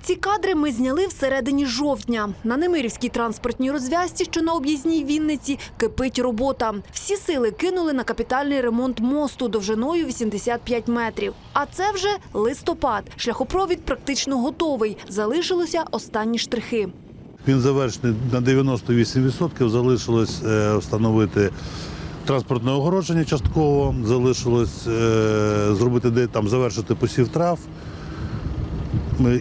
Ці кадри ми зняли всередині жовтня. На Немирівській транспортній розв'язці, що на об'їзній Вінниці, кипить робота. Всі сили кинули на капітальний ремонт мосту довжиною 85 метрів. А це вже листопад. Шляхопровід практично готовий. Залишилося останні штрихи. Він завершений на 98%, залишилось встановити транспортне огородження частково, залишилось зробити завершити посів трав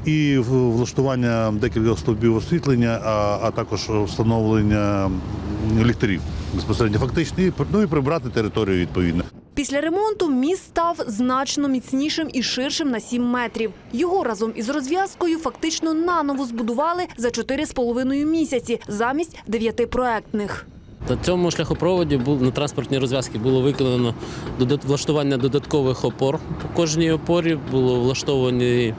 і влаштування декількох стовпів освітлення, а також встановлення ліхтарів безпосередньо фактично, і прибрати територію відповідно. Після ремонту міст став значно міцнішим і ширшим на 7 метрів. Його разом із розв'язкою фактично наново збудували за 4,5 місяці замість 9 проектних. На цьому шляхопроводі на транспортній розв'язці було виконано влаштування додаткових опор. По кожній опорі було влаштовані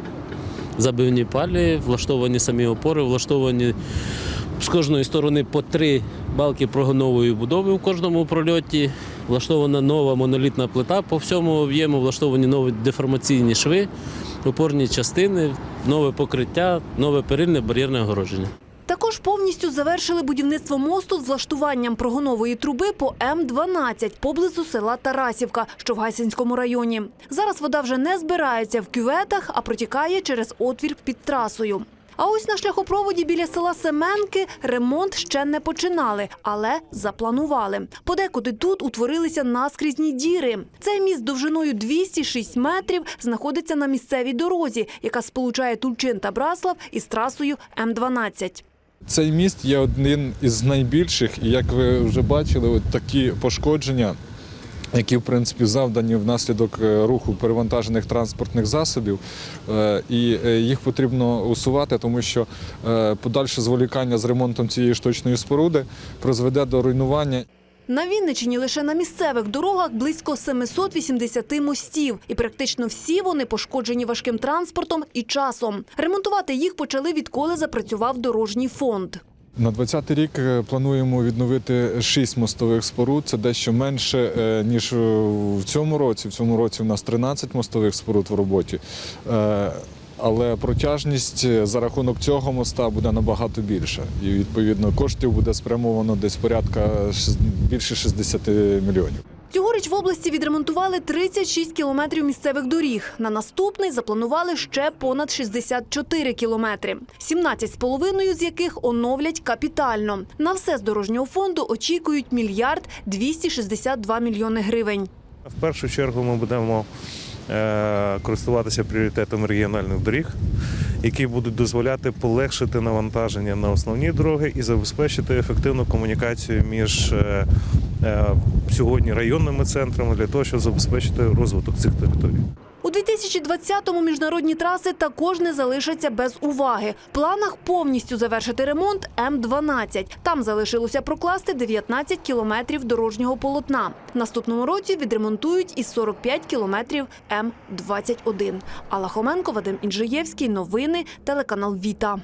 забивні палі, влаштовані самі опори, влаштовані з кожної сторони по 3 балки прогонової будови у кожному прольоті, влаштована нова монолітна плита по всьому об'єму, влаштовані нові деформаційні шви, опорні частини, нове покриття, нове перильне бар'єрне огородження. Також повністю завершили будівництво мосту з влаштуванням прогонової труби по М-12 поблизу села Тарасівка, що в Гайсинському районі. Зараз вода вже не збирається в кюветах, а протікає через отвір під трасою. А ось на шляхопроводі біля села Семенки ремонт ще не починали, але запланували. Подекуди тут утворилися наскрізні діри. Цей міст довжиною 206 метрів знаходиться на місцевій дорозі, яка сполучає Тульчин та Браслав із трасою М-12. Цей міст є один із найбільших, і як ви вже бачили, от такі пошкодження, які, в принципі, завдані внаслідок руху перевантажених транспортних засобів, і їх потрібно усувати, тому що подальше зволікання з ремонтом цієї штучної споруди призведе до руйнування. На Вінниччині лише на місцевих дорогах близько 780 мостів. І практично всі вони пошкоджені важким транспортом і часом. Ремонтувати їх почали, відколи запрацював дорожній фонд. На 2020 рік плануємо відновити 6 мостових споруд. Це дещо менше, ніж в цьому році. В цьому році у нас 13 мостових споруд в роботі. Але протяжність за рахунок цього моста буде набагато більша. І, відповідно, коштів буде спрямовано десь порядка більше 60 мільйонів. Цьогоріч в області відремонтували 36 кілометрів місцевих доріг. На наступний запланували ще понад 64 кілометри. 17,5 з яких оновлять капітально. На все з дорожнього фонду очікують 1 262 мільйони гривень. В першу чергу ми будемо користуватися пріоритетом регіональних доріг, які будуть дозволяти полегшити навантаження на основні дороги і забезпечити ефективну комунікацію між сьогодні районними центрами для того, щоб забезпечити розвиток цих територій. У 2020-му міжнародні траси також не залишаться без уваги. В планах повністю завершити ремонт М-12. Там залишилося прокласти 19 кілометрів дорожнього полотна. В наступному році відремонтують і 45 кілометрів М-21. Алла Хоменко, Вадим Інжиєвський. Новини. Телеканал Віта.